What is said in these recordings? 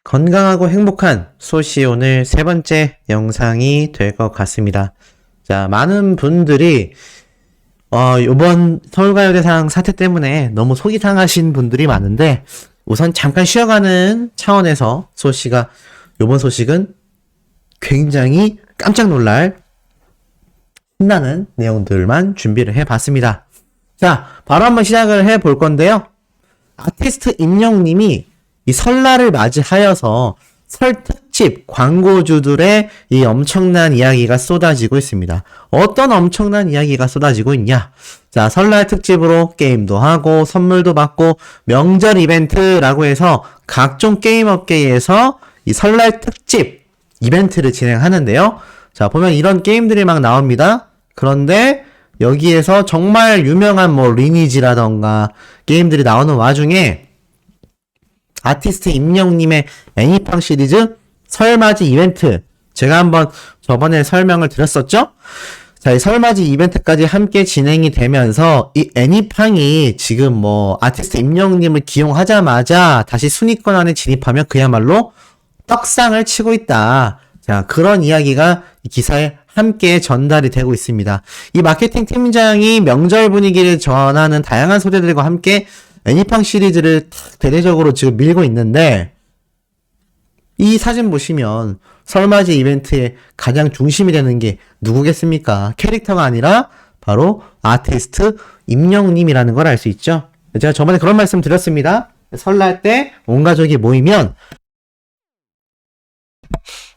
건강하고 행복한 소시 오늘 세 번째 영상이 될 것 같습니다. 자, 많은 분들이 이번 서울가요대상 사태 때문에 너무 속이 상하신 분들이 많은데 우선 잠깐 쉬어가는 차원에서 소시가 이번 소식은 굉장히 깜짝 놀랄 신나는 내용들만 준비를 해봤습니다. 자, 바로 한번 시작을 해볼 건데요. 아티스트 임영님이 이 설날을 맞이하여서 설 특집 광고주들의 이 엄청난 이야기가 쏟아지고 있습니다. 어떤 엄청난 이야기가 쏟아지고 있냐? 자, 설날 특집으로 게임도 하고 선물도 받고 명절 이벤트라고 해서 각종 게임 업계에서 이 설날 특집 이벤트를 진행하는데요. 자, 보면 이런 게임들이 막 나옵니다. 그런데 여기에서 정말 유명한 리니지라던가 게임들이 나오는 와중에 아티스트 임영님의 애니팡 시리즈 설맞이 이벤트, 제가 한번 저번에 설명을 드렸었죠? 자, 이 설맞이 이벤트까지 함께 진행이 되면서 이 애니팡이 지금 아티스트 임영님을 기용하자마자 다시 순위권 안에 진입하면 그야말로 떡상을 치고 있다. 자, 그런 이야기가 이 기사에 함께 전달이 되고 있습니다. 이 마케팅 팀장이 명절 분위기를 전하는 다양한 소재들과 함께 애니팡 시리즈를 대대적으로 지금 밀고 있는데, 이 사진 보시면 설맞이 이벤트의 가장 중심이 되는 게 누구겠습니까? 캐릭터가 아니라 바로 아티스트 임영님이라는 걸 알 수 있죠. 제가 저번에 그런 말씀 드렸습니다. 설날 때 온 가족이 모이면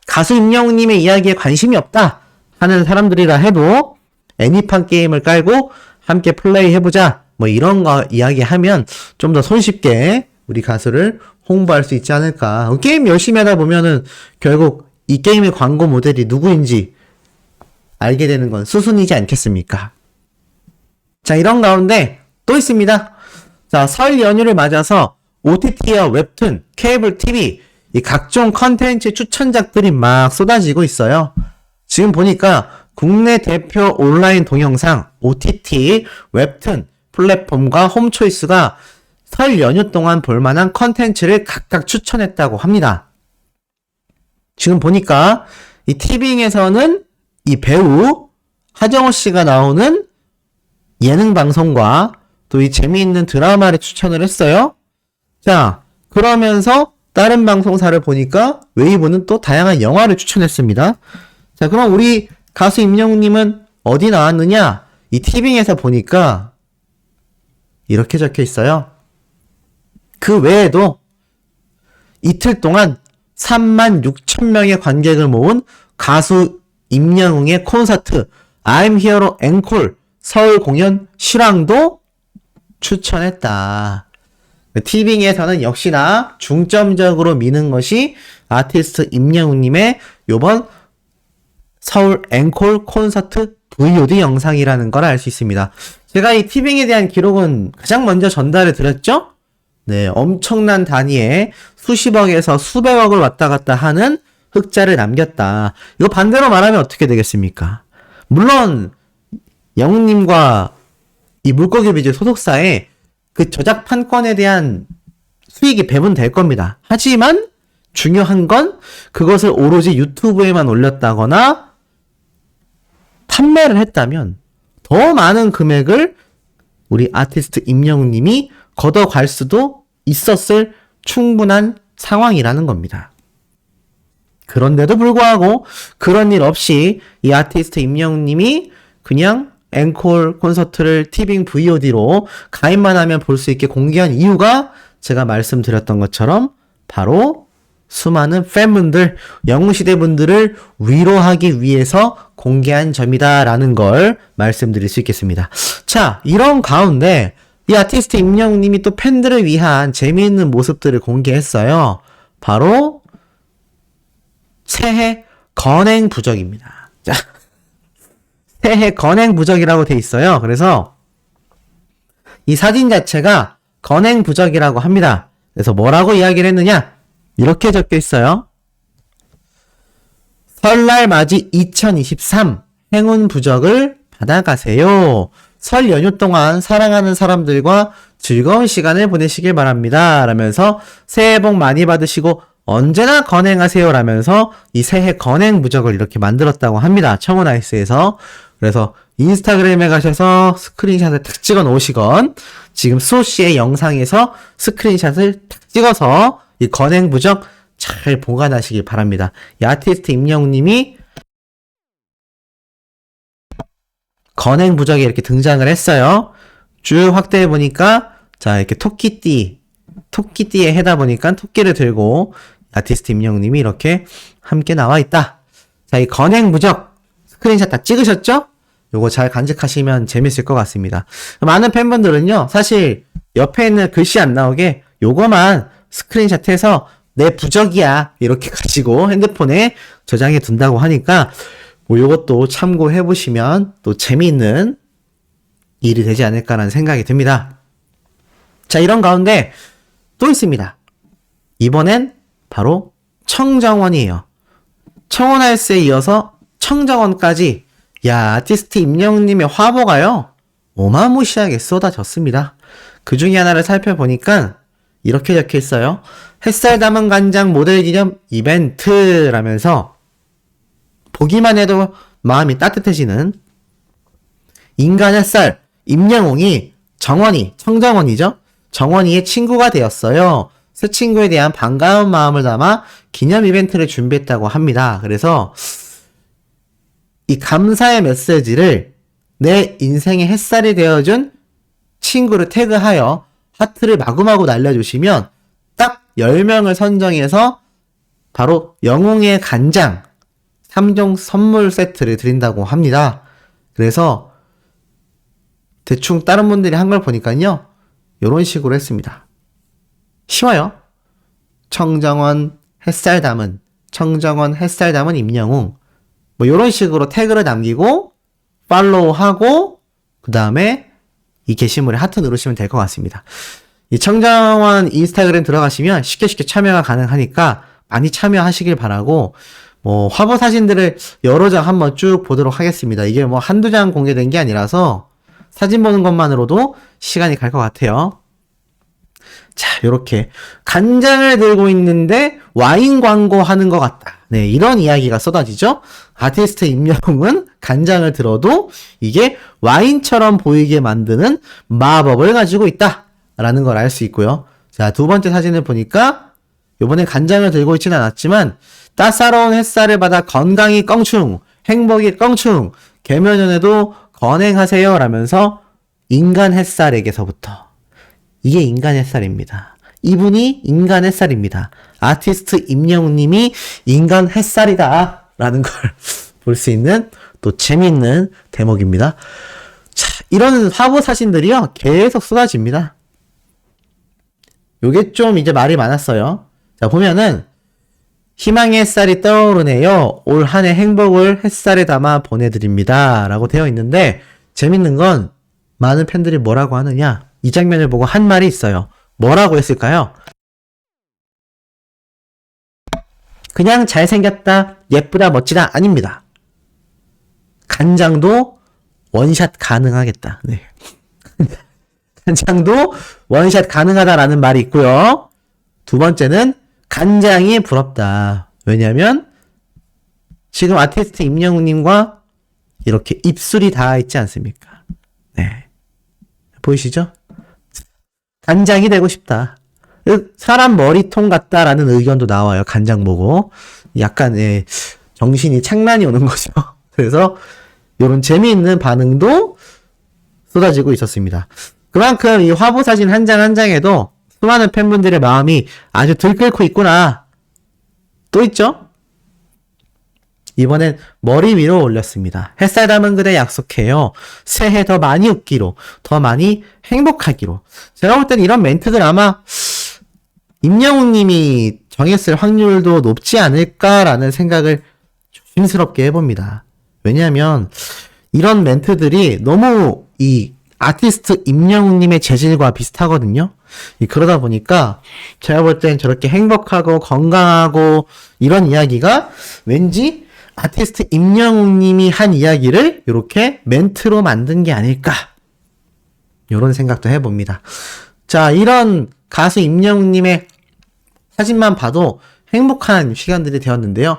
가수 임영님의 이야기에 관심이 없다 하는 사람들이라 해도 애니팡 게임을 깔고 함께 플레이 해보자, 이런 거 이야기하면 좀 더 손쉽게 우리 가수를 홍보할 수 있지 않을까. 게임 열심히 하다 보면은 결국 이 게임의 광고 모델이 누구인지 알게 되는 건 수순이지 않겠습니까? 자, 이런 가운데 또 있습니다. 자, 설 연휴를 맞아서 OTT와 웹툰, 케이블 TV, 이 각종 컨텐츠 추천작들이 막 쏟아지고 있어요. 지금 보니까 국내 대표 온라인 동영상, OTT, 웹툰, 플랫폼과 홈초이스가 설 연휴 동안 볼만한 컨텐츠를 각각 추천했다고 합니다. 지금 보니까 이 티빙에서는 이 배우 하정우 씨가 나오는 예능 방송과 또 이 재미있는 드라마를 추천을 했어요. 자, 그러면서 다른 방송사를 보니까 웨이브는 또 다양한 영화를 추천했습니다. 자, 그럼 우리 가수 임영웅님은 어디 나왔느냐? 이 티빙에서 보니까 이렇게 적혀 있어요. 그 외에도 이틀 동안 36,000명의 관객을 모은 가수 임영웅의 콘서트 I'm Hero 앵콜 서울 공연 실황도 추천했다. 티빙에서는 역시나 중점적으로 미는 것이 아티스트 임영웅님의 요번 서울 앵콜 콘서트 VOD 영상이라는 걸 알 수 있습니다. 제가 이 티빙에 대한 기록은 가장 먼저 전달을 드렸죠? 네, 엄청난 단위의 수십억에서 수백억을 왔다 갔다 하는 흑자를 남겼다. 이거 반대로 말하면 어떻게 되겠습니까? 물론 영웅님과 이 물고기 비즈 소속사의 그 저작 판권에 대한 수익이 배분될 겁니다. 하지만 중요한 건 그것을 오로지 유튜브에만 올렸다거나 판매를 했다면 더 많은 금액을 우리 아티스트 임영웅님이 걷어갈 수도 있었을 충분한 상황이라는 겁니다. 그런데도 불구하고 그런 일 없이 이 아티스트 임영웅님이 그냥 앵콜 콘서트를 티빙 VOD로 가입만 하면 볼 수 있게 공개한 이유가 제가 말씀드렸던 것처럼 바로 수많은 팬분들, 영웅시대 분들을 위로하기 위해서 공개한 점이다라는 걸 말씀드릴 수 있겠습니다. 자, 이런 가운데 이 아티스트 임영웅님이 또 팬들을 위한 재미있는 모습들을 공개했어요. 바로 새해 건행 부적입니다. 자, 새해 건행 부적이라고 돼 있어요. 그래서 이 사진 자체가 건행 부적이라고 합니다. 그래서 뭐라고 이야기를 했느냐? 이렇게 적혀 있어요. 설날 맞이 2023 행운 부적을 받아가세요. 설 연휴 동안 사랑하는 사람들과 즐거운 시간을 보내시길 바랍니다. 라면서 새해 복 많이 받으시고 언제나 건행하세요 라면서 이 새해 건행 부적을 이렇게 만들었다고 합니다. 청혼아이스에서. 그래서 인스타그램에 가셔서 스크린샷을 탁 찍어 놓으시건 지금 수호씨의 영상에서 스크린샷을 탁 찍어서 이 건행 부적 잘 보관하시길 바랍니다. 이 아티스트 임영웅님이 건행 부적에 이렇게 등장을 했어요. 쭉 확대해 보니까 자 이렇게 토끼띠에 해다 보니까 토끼를 들고 아티스트 임영웅님이 이렇게 함께 나와 있다. 자, 이 건행 부적 스크린샷 다 찍으셨죠? 요거 잘 간직하시면 재밌을 것 같습니다. 많은 팬분들은요, 사실 옆에 있는 글씨 안 나오게 요거만 스크린샷해서 내 부적이야 이렇게 가지고 핸드폰에 저장해 둔다고 하니까 뭐 요것도 참고해 보시면 또 재미있는 일이 되지 않을까라는 생각이 듭니다. 자, 이런 가운데 또 있습니다. 이번엔 바로 청정원이에요. 청혼할스에 이어서 청정원까지 야 아티스트 임영웅님의 화보가요 어마무시하게 쏟아졌습니다. 그 중에 하나를 살펴보니까 이렇게 적혀 있어요. 햇살 담은 간장 모델 기념 이벤트라면서 보기만 해도 마음이 따뜻해지는 인간 햇살 임영웅이 청정원이죠. 정원이의 친구가 되었어요. 새 친구에 대한 반가운 마음을 담아 기념 이벤트를 준비했다고 합니다. 그래서 이 감사의 메시지를 내 인생의 햇살이 되어준 친구를 태그하여 하트를 마구마구 날려주시면 딱 10명을 선정해서 바로 영웅의 간장 3종 선물 세트를 드린다고 합니다. 그래서 대충 다른 분들이 한 걸 보니까요. 이런 식으로 했습니다. 쉬워요. 청정원 햇살 담은 임영웅 뭐 이런 식으로 태그를 남기고 팔로우하고 그 다음에 이 게시물에 하트 누르시면 될 것 같습니다. 이 청정원 인스타그램 들어가시면 쉽게 참여가 가능하니까 많이 참여하시길 바라고 뭐 화보 사진들을 여러 장 한번 쭉 보도록 하겠습니다. 이게 뭐 한두 장 공개된 게 아니라서 사진 보는 것만으로도 시간이 갈 것 같아요. 자, 요렇게 간장을 들고 있는데 와인 광고 하는 것 같다. 네, 이런 이야기가 쏟아지죠. 아티스트 임영웅은 간장을 들어도 이게 와인처럼 보이게 만드는 마법을 가지고 있다. 라는 걸 알 수 있고요. 자, 두 번째 사진을 보니까 요번에 간장을 들고 있지는 않았지만 따사로운 햇살을 받아 건강이 껑충, 행복이 껑충, 계면연에도 건행하세요 라면서 인간 햇살에게서부터 이게 인간 햇살입니다. 이분이 인간 햇살입니다. 아티스트 임영웅님이 인간 햇살이다 라는 걸 볼 수 있는 또 재미있는 대목입니다. 자, 이런 화보 사진들이요 계속 쏟아집니다. 요게 좀 이제 말이 많았어요. 자, 보면은 희망의 햇살이 떠오르네요. 올 한 해 행복을 햇살에 담아 보내드립니다. 라고 되어 있는데 재밌는 건 많은 팬들이 뭐라고 하느냐 이 장면을 보고 한 말이 있어요. 뭐라고 했을까요? 그냥 잘생겼다, 예쁘다, 멋지다 아닙니다. 간장도 원샷 가능하겠다. 네. 간장도 원샷 가능하다라는 말이 있고요. 두 번째는 간장이 부럽다. 왜냐면 지금 아티스트 임영웅님과 이렇게 입술이 닿아 있지 않습니까? 네. 보이시죠? 간장이 되고 싶다. 사람 머리통 같다라는 의견도 나와요. 간장 보고. 약간 정신이 착란이 오는 거죠. 그래서 이런 재미있는 반응도 쏟아지고 있었습니다. 그만큼 이 화보 사진 한 장 한 장에도 수많은 팬분들의 마음이 아주 들끓고 있구나. 또 있죠? 이번엔 머리 위로 올렸습니다. 햇살 담은 그대 약속해요. 새해 더 많이 웃기로, 더 많이 행복하기로. 제가 볼 땐 이런 멘트들 아마 임영웅님이 정했을 확률도 높지 않을까라는 생각을 조심스럽게 해봅니다. 왜냐하면 이런 멘트들이 너무 이 아티스트 임영웅님의 재질과 비슷하거든요. 그러다 보니까 제가 볼 땐 저렇게 행복하고 건강하고 이런 이야기가 왠지 아티스트 임영웅님이 한 이야기를 이렇게 멘트로 만든 게 아닐까 이런 생각도 해봅니다. 자, 이런 가수 임영웅님의 사진만 봐도 행복한 시간들이 되었는데요.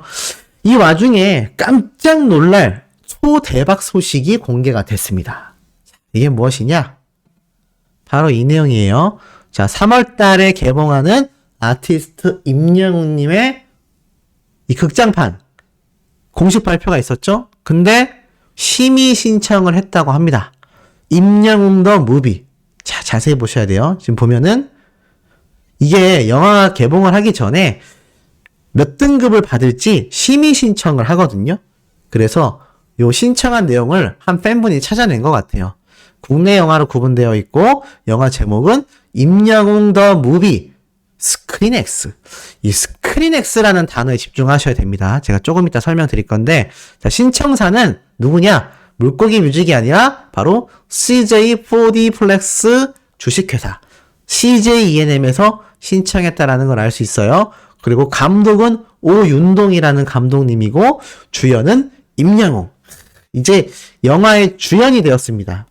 이 와중에 깜짝 놀랄 초대박 소식이 공개가 됐습니다. 이게 무엇이냐? 바로 이 내용이에요. 자, 3월 달에 개봉하는 아티스트 임영웅님의 이 극장판 공식 발표가 있었죠? 근데 심의 신청을 했다고 합니다. 임영웅 더 무비. 자, 자세히 보셔야 돼요. 지금 보면은 이게 영화 개봉을 하기 전에 몇 등급을 받을지 심의 신청을 하거든요. 그래서 요 신청한 내용을 한 팬분이 찾아낸 것 같아요. 국내 영화로 구분되어 있고 영화 제목은 임영웅 더 무비 스크린X. 이 스크린X라는 단어에 집중하셔야 됩니다. 제가 조금 이따 설명드릴 건데, 자, 신청사는 누구냐? 물고기 뮤직이 아니라 바로 CJ4D 플렉스 주식회사 CJENM에서 신청했다라는 걸 알 수 있어요. 그리고 감독은 오윤동이라는 감독님이고 주연은 임영웅. 이제 영화의 주연이 되었습니다.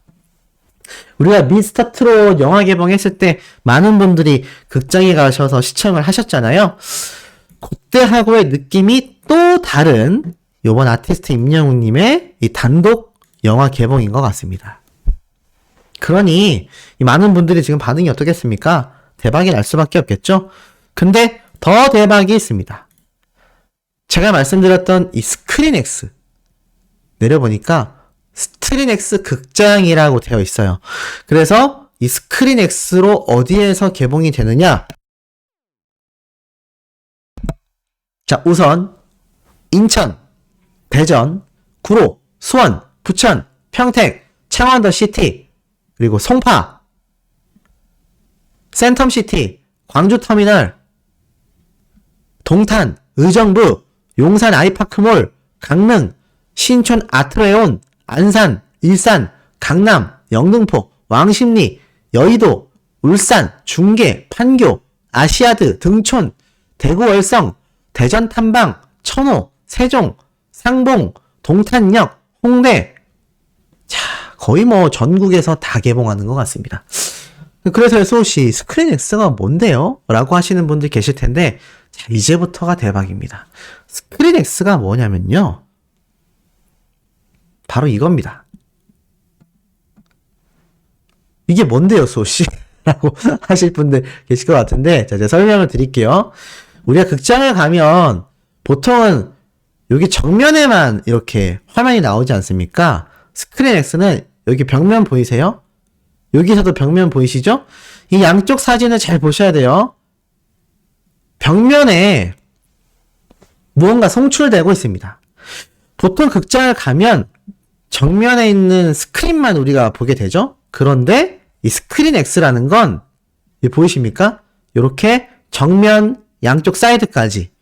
우리가 미스터 트롯 영화 개봉했을 때 많은 분들이 극장에 가셔서 시청을 하셨잖아요. 그때하고의 느낌이 또 다른 요번 아티스트 임영웅님의 이 단독 영화 개봉인 것 같습니다. 그러니 이 많은 분들이 지금 반응이 어떻겠습니까? 대박이 날 수밖에 없겠죠? 근데 더 대박이 있습니다. 제가 말씀드렸던 이 스크린X 내려보니까 스크린X 극장이라고 되어 있어요. 그래서 이 스크린X로 어디에서 개봉이 되느냐? 자, 우선 인천, 대전, 구로, 수원, 부천, 평택, 창원더시티, 그리고 송파, 센텀시티, 광주터미널, 동탄, 의정부, 용산 아이파크몰, 강릉, 신촌 아트레온, 안산, 일산, 강남, 영등포, 왕십리, 여의도, 울산, 중계, 판교, 아시아드, 등촌, 대구 월성, 대전 탐방, 천호, 세종, 상봉, 동탄역, 홍대. 자, 거의 뭐 전국에서 다 개봉하는 것 같습니다. 그래서 SOC 스크린X가 뭔데요? 라고 하시는 분들 계실 텐데, 자, 이제부터가 대박입니다. 스크린X가 뭐냐면요. 바로 이겁니다. 이게 뭔데요, SOC? 라고 하실 분들 계실 것 같은데, 자, 제가 설명을 드릴게요. 우리가 극장에 가면 보통은 여기 정면에만 이렇게 화면이 나오지 않습니까? 스크린X는 여기 벽면 보이세요? 여기서도 벽면 보이시죠? 이 양쪽 사진을 잘 보셔야 돼요. 벽면에 무언가 송출되고 있습니다. 보통 극장을 가면 정면에 있는 스크린만 우리가 보게 되죠? 그런데 이 스크린X라는 건 보이십니까? 이렇게 정면, 양쪽 사이드까지,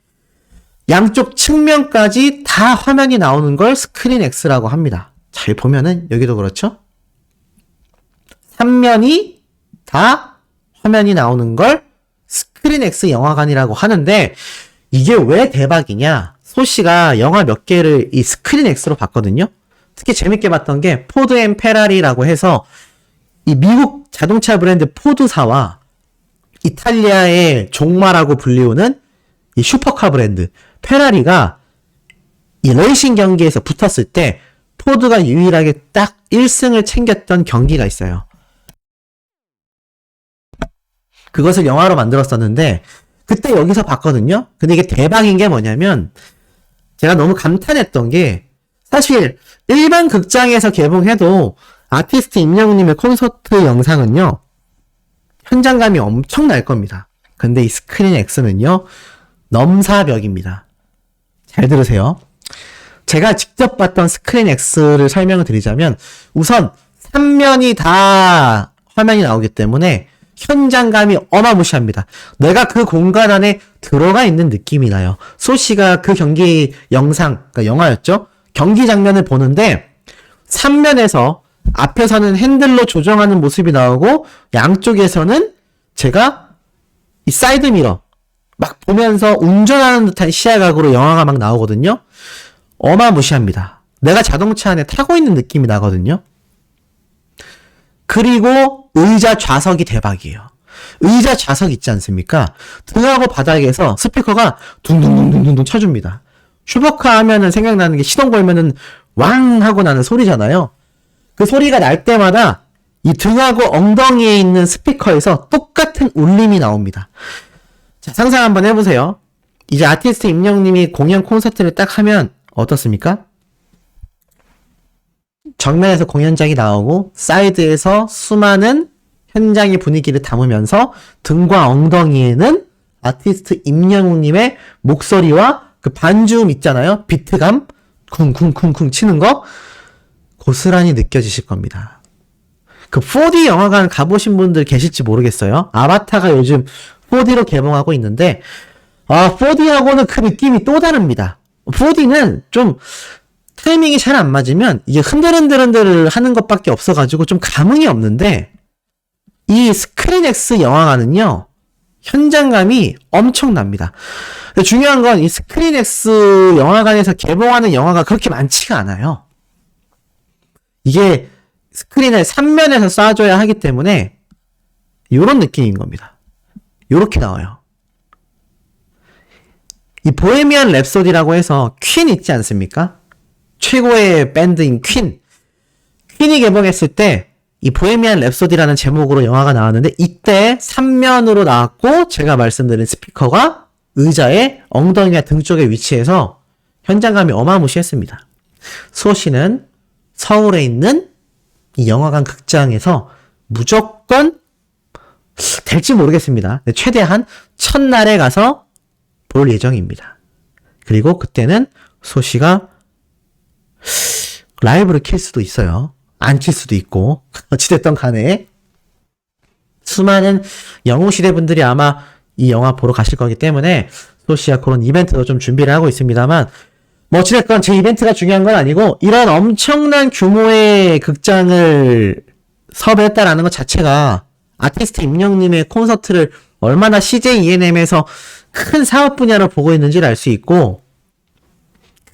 양쪽 측면까지 다 화면이 나오는 걸 스크린X라고 합니다. 잘 보면은 여기도 그렇죠? 3면이 다 화면이 나오는 걸 스크린X 영화관이라고 하는데, 이게 왜 대박이냐? 소씨가 영화 몇 개를 이 스크린X로 봤거든요. 특히 재밌게 봤던 게 포드 앤 페라리라고 해서 이 미국 자동차 브랜드 포드사와 이탈리아의 종마라고 불리우는 이 슈퍼카 브랜드 페라리가 이 레이싱 경기에서 붙었을 때 포드가 유일하게 딱 1승을 챙겼던 경기가 있어요. 그것을 영화로 만들었었는데 그때 여기서 봤거든요. 근데 이게 대박인 게 뭐냐면 제가 너무 감탄했던 게, 사실 일반 극장에서 개봉해도 아티스트 임영웅님의 콘서트 영상은요, 현장감이 엄청날 겁니다. 근데 이 스크린X는요, 넘사벽입니다. 잘 들으세요. 제가 직접 봤던 스크린X를 설명을 드리자면, 우선 3면이 다 화면이 나오기 때문에 현장감이 어마무시합니다. 내가 그 공간 안에 들어가 있는 느낌이 나요. 소씨가 그 경기 영상, 그러니까 영화였죠? 경기 장면을 보는데 3면에서 앞에서는 핸들로 조정하는 모습이 나오고 양쪽에서는 제가 이 사이드미러 막 보면서 운전하는 듯한 시야각으로 영화가 막 나오거든요. 어마무시합니다. 내가 자동차 안에 타고 있는 느낌이 나거든요. 그리고 의자 좌석이 대박이에요. 의자 좌석 있지 않습니까? 등하고 바닥에서 스피커가 둥둥둥둥둥 쳐줍니다. 슈퍼카 하면은 생각나는 게 시동 걸면은 왕 하고 나는 소리잖아요. 그 소리가 날 때마다 이 등하고 엉덩이에 있는 스피커에서 똑같은 울림이 나옵니다. 자, 상상 한번 해보세요. 이제 아티스트 임영님이 공연 콘서트를 딱 하면 어떻습니까? 정면에서 공연장이 나오고 사이드에서 수많은 현장의 분위기를 담으면서 등과 엉덩이에는 아티스트 임영웅님의 목소리와 그 반주음 있잖아요. 비트감 쿵쿵쿵쿵 치는 거 고스란히 느껴지실 겁니다. 그 4D 영화관 가보신 분들 계실지 모르겠어요. 아바타가 요즘 4D로 개봉하고 있는데 4D하고는 그 느낌이 또 다릅니다. 4D는 좀 타이밍이 잘 안 맞으면 이게 흔들흔들 하는 것밖에 없어가지고 좀 감흥이 없는데 이 스크린X 영화관은요 현장감이 엄청납니다. 중요한 건 이 스크린X 영화관에서 개봉하는 영화가 그렇게 많지가 않아요. 이게 스크린을 3면에서 쏴줘야 하기 때문에 이런 느낌인 겁니다. 요렇게 나와요. 이 보헤미안 랩소디라고 해서 퀸 있지 않습니까? 최고의 밴드인 퀸. 퀸이 개봉했을 때 이 보헤미안 랩소디라는 제목으로 영화가 나왔는데 이때 3면으로 나왔고 제가 말씀드린 스피커가 의자의 엉덩이와 등 쪽에 위치해서 현장감이 어마무시했습니다. 소시는 서울에 있는 이 영화관 극장에서 무조건 될지 모르겠습니다. 최대한 첫날에 가서 볼 예정입니다. 그리고 그때는 소시가 라이브를 킬 수도 있어요. 안 킬 수도 있고 어찌됐든 간에 수많은 영웅시대 분들이 아마 이 영화 보러 가실 거기 때문에 소시가 그런 이벤트도 좀 준비를 하고 있습니다만 뭐 어찌됐건 제 이벤트가 중요한 건 아니고 이런 엄청난 규모의 극장을 섭외했다라는 것 자체가 아티스트 임영님의 콘서트를 얼마나 CJ ENM에서 큰 사업 분야로 보고 있는지를 알 수 있고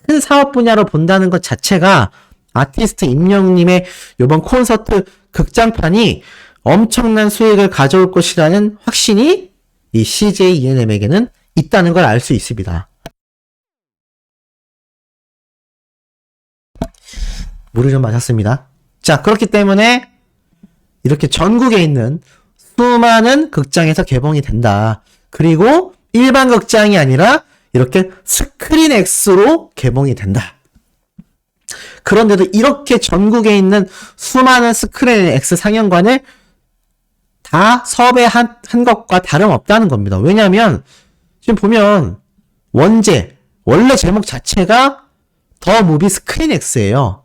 큰 사업 분야로 본다는 것 자체가 아티스트 임영님의 이번 콘서트 극장판이 엄청난 수익을 가져올 것이라는 확신이 이 CJ ENM에게는 있다는 걸 알 수 있습니다. 물을 좀 마셨습니다. 자, 그렇기 때문에 이렇게 전국에 있는 수많은 극장에서 개봉이 된다. 그리고 일반 극장이 아니라 이렇게 스크린X로 개봉이 된다. 그런데도 이렇게 전국에 있는 수많은 스크린X 상영관을 다 섭외한 것과 다름없다는 겁니다. 왜냐하면 지금 보면 원래 제목 자체가 더 무비 스크린X예요.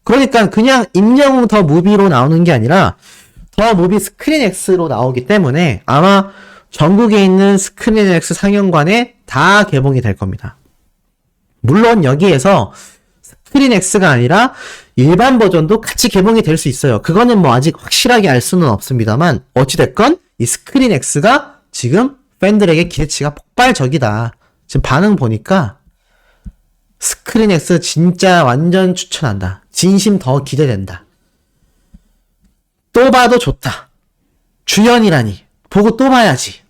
그러니까 그냥 임영웅 더 무비로 나오는 게 아니라 더 무비 스크린X로 나오기 때문에 아마 전국에 있는 스크린X 상영관에 다 개봉이 될 겁니다. 물론 여기에서 스크린X가 아니라 일반 버전도 같이 개봉이 될 수 있어요. 그거는 뭐 아직 확실하게 알 수는 없습니다만 어찌됐건 이 스크린X가 지금 팬들에게 기대치가 폭발적이다. 지금 반응 보니까 스크린X 진짜 완전 추천한다. 진심 더 기대된다. 또 봐도 좋다. 주연이라니. 보고 또 봐야지.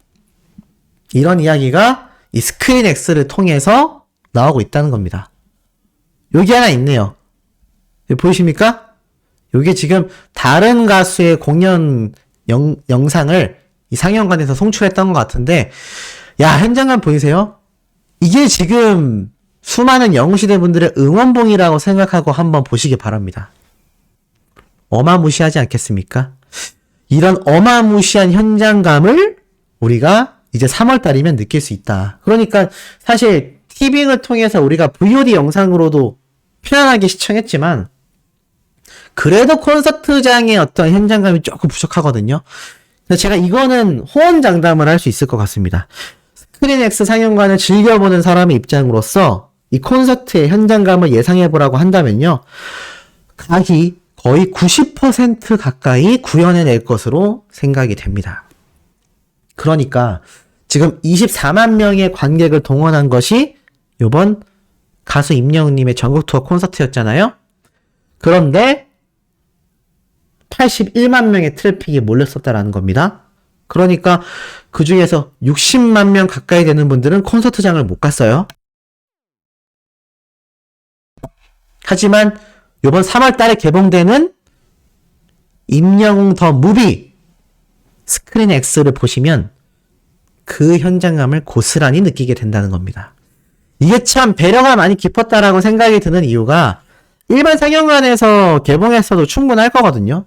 이런 이야기가 이 스크린X를 통해서 나오고 있다는 겁니다. 여기 하나 있네요. 여기 보이십니까? 이게 지금 다른 가수의 공연 영상을 이 상영관에서 송출했던 것 같은데 야, 현장감 보이세요? 이게 지금 수많은 영웅시대 분들의 응원봉이라고 생각하고 한번 보시기 바랍니다. 어마무시하지 않겠습니까? 이런 어마무시한 현장감을 우리가 이제 3월달이면 느낄 수 있다. 그러니까 사실 티빙을 통해서 우리가 VOD 영상으로도 편안하게 시청했지만 그래도 콘서트장의 어떤 현장감이 조금 부족하거든요. 그래서 제가 이거는 호언장담을 할 수 있을 것 같습니다. 스크린X 상영관을 즐겨보는 사람의 입장으로서 이 콘서트의 현장감을 예상해보라고 한다면요. 각이 거의 90% 가까이 구현해낼 것으로 생각이 됩니다. 그러니까 지금 24만 명의 관객을 동원한 것이 이번 가수 임영웅님의 전국 투어 콘서트였잖아요. 그런데 81만 명의 트래픽이 몰렸었다라는 겁니다. 그러니까 그 중에서 60만 명 가까이 되는 분들은 콘서트장을 못 갔어요. 하지만 이번 3월 달에 개봉되는 임영웅 더 무비 스크린 X를 보시면 그 현장감을 고스란히 느끼게 된다는 겁니다. 이게 참 배려가 많이 깊었다라고 생각이 드는 이유가 일반 상영관에서 개봉했어도 충분할 거거든요.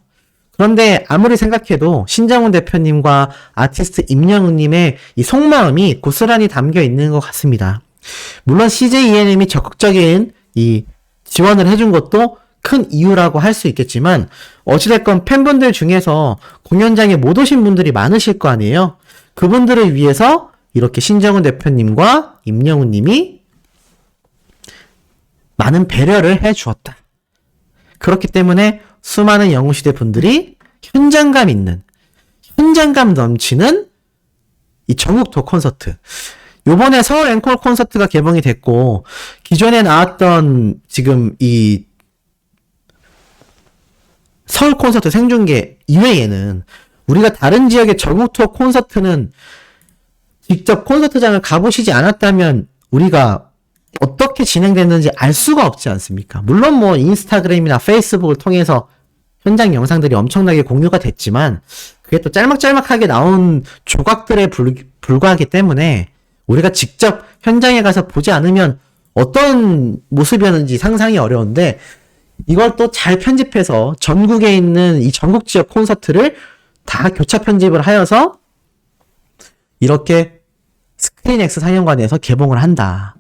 그런데 아무리 생각해도 신정훈 대표님과 아티스트 임영웅님의 이 속마음이 고스란히 담겨 있는 것 같습니다. 물론 CJ ENM이 적극적인 이 지원을 해준 것도 큰 이유라고 할 수 있겠지만 어찌됐건 팬분들 중에서 공연장에 못 오신 분들이 많으실 거 아니에요. 그분들을 위해서 이렇게 신정훈 대표님과 임영웅님이 많은 배려를 해주었다. 그렇기 때문에 수많은 영웅시대 분들이 현장감 있는, 현장감 넘치는 이 전국 투어 콘서트. 요번에 서울 앵콜 콘서트가 개봉이 됐고, 기존에 나왔던 지금 이 서울 콘서트 생중계 이외에는 우리가 다른 지역의 전국 투어 콘서트는 직접 콘서트장을 가보시지 않았다면 우리가 어떻게 진행됐는지 알 수가 없지 않습니까? 물론 뭐 인스타그램이나 페이스북을 통해서 현장 영상들이 엄청나게 공유가 됐지만 그게 또 짤막짤막하게 나온 조각들에 불과하기 때문에 우리가 직접 현장에 가서 보지 않으면 어떤 모습이었는지 상상이 어려운데 이걸 또 잘 편집해서 전국에 있는 이 전국 지역 콘서트를 다 교차 편집을 하여서 이렇게 스크린X 상영관에서 개봉을 한다.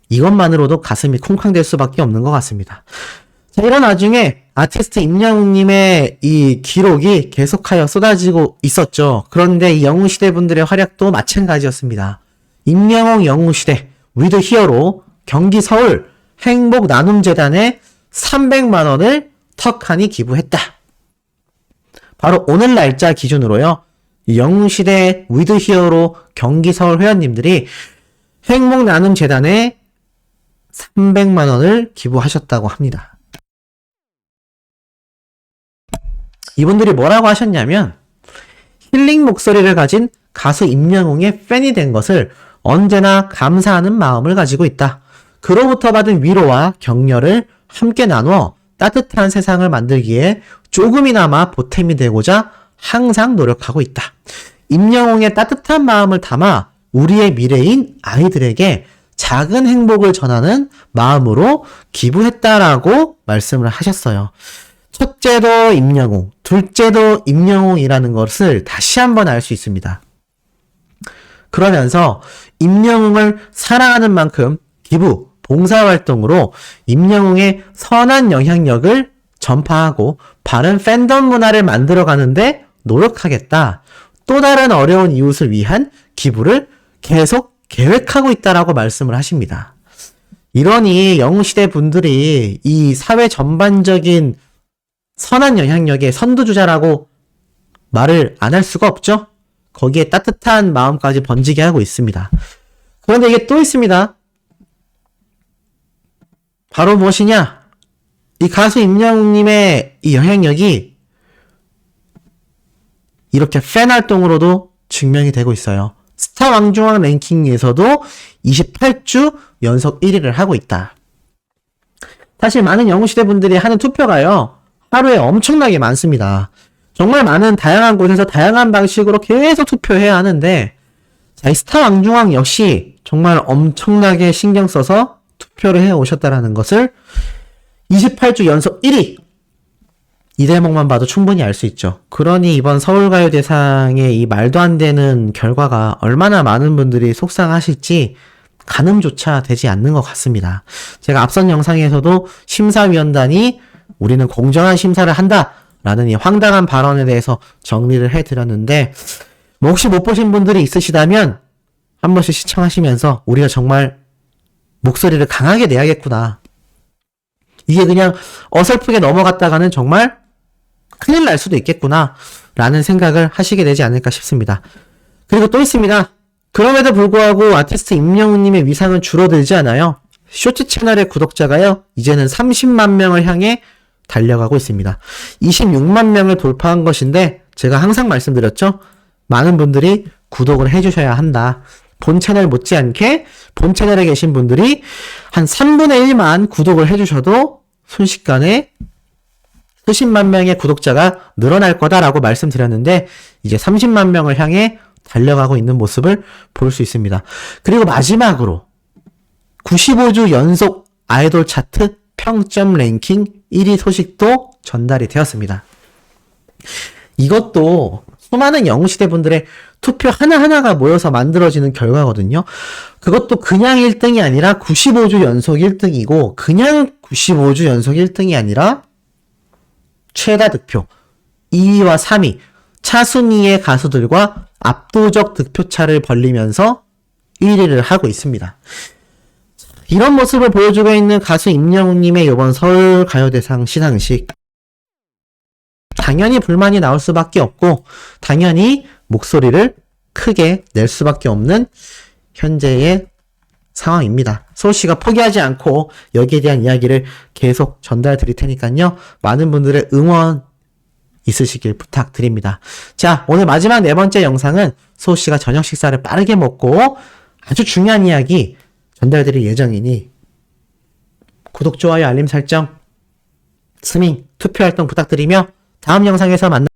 이것만으로도 가슴이 쿵쾅댈 수밖에 없는 것 같습니다. 자, 이런 와중에 아티스트 임영웅님의 이 기록이 계속하여 쏟아지고 있었죠. 그런데 이 영웅시대 분들의 활약도 마찬가지였습니다. 임영웅 영웅시대 위드 히어로 경기 서울 행복 나눔재단에 300만 원을 턱하니 기부했다. 바로 오늘 날짜 기준으로요. 영웅시대 위드 히어로 경기 서울 회원님들이 행복 나눔재단에 300만 원을 기부하셨다고 합니다. 이분들이 뭐라고 하셨냐면 힐링 목소리를 가진 가수 임영웅의 팬이 된 것을 언제나 감사하는 마음을 가지고 있다. 그로부터 받은 위로와 격려를 함께 나누어 따뜻한 세상을 만들기에 조금이나마 보탬이 되고자 항상 노력하고 있다. 임영웅의 따뜻한 마음을 담아 우리의 미래인 아이들에게 작은 행복을 전하는 마음으로 기부했다라고 말씀을 하셨어요. 첫째도 임영웅, 둘째도 임영웅이라는 것을 다시 한번 알 수 있습니다. 그러면서 임영웅을 사랑하는 만큼 기부, 봉사활동으로 임영웅의 선한 영향력을 전파하고 바른 팬덤 문화를 만들어가는데 노력하겠다. 또 다른 어려운 이웃을 위한 기부를 계속 계획하고 있다라고 말씀을 하십니다. 이러니 영웅시대 분들이 이 사회 전반적인 선한 영향력의 선두주자라고 말을 안 할 수가 없죠? 거기에 따뜻한 마음까지 번지게 하고 있습니다. 그런데 이게 또 있습니다. 바로 무엇이냐? 이 가수 임영웅님의 이 영향력이 이렇게 팬 활동으로도 증명이 되고 있어요. 스타 왕중왕 랭킹에서도 28주 연속 1위를 하고 있다. 사실 많은 영웅시대 분들이 하는 투표가요. 하루에 엄청나게 많습니다. 정말 많은 다양한 곳에서 다양한 방식으로 계속 투표해야 하는데 자, 이 스타 왕중왕 역시 정말 엄청나게 신경 써서 투표를 해 오셨다라는 것을 28주 연속 1위 이 대목만 봐도 충분히 알 수 있죠. 그러니 이번 서울가요대상의 이 말도 안 되는 결과가 얼마나 많은 분들이 속상하실지 가늠조차 되지 않는 것 같습니다. 제가 앞선 영상에서도 심사위원단이 우리는 공정한 심사를 한다라는 이 황당한 발언에 대해서 정리를 해드렸는데 뭐 혹시 못 보신 분들이 있으시다면 한 번씩 시청하시면서 우리가 정말 목소리를 강하게 내야겠구나. 이게 그냥 어설프게 넘어갔다가는 정말 큰일 날 수도 있겠구나 라는 생각을 하시게 되지 않을까 싶습니다. 그리고 또 있습니다. 그럼에도 불구하고 아티스트 임영웅님의 위상은 줄어들지 않아요. 쇼츠 채널의 구독자가요 이제는 30만 명을 향해 달려가고 있습니다. 26만 명을 돌파한 것인데 제가 항상 말씀드렸죠. 많은 분들이 구독을 해주셔야 한다. 본 채널 못지않게 본 채널에 계신 분들이 한 3분의 1만 구독을 해주셔도 순식간에 수십만 명의 구독자가 늘어날 거다라고 말씀드렸는데 이제 30만 명을 향해 달려가고 있는 모습을 볼 수 있습니다. 그리고 마지막으로 95주 연속 아이돌 차트 평점 랭킹 1위 소식도 전달이 되었습니다. 이것도 수많은 영웅시대 분들의 투표 하나하나가 모여서 만들어지는 결과거든요. 그것도 그냥 1등이 아니라 95주 연속 1등이고 그냥 95주 연속 1등이 아니라 최다 득표 2위와 3위 차순위의 가수들과 압도적 득표차를 벌리면서 1위를 하고 있습니다. 이런 모습을 보여주고 있는 가수 임영웅님의 이번 서울가요대상 시상식 당연히 불만이 나올 수밖에 없고 당연히 목소리를 크게 낼 수밖에 없는 현재의 상황입니다. 소씨가 포기하지 않고 여기에 대한 이야기를 계속 전달 드릴 테니까요. 많은 분들의 응원 있으시길 부탁드립니다. 자, 오늘 마지막 네 번째 영상은 소씨가 저녁 식사를 빠르게 먹고 아주 중요한 이야기 전달드릴 예정이니 구독, 좋아요, 알림 설정, 스밍, 투표 활동 부탁드리며 다음 영상에서 만나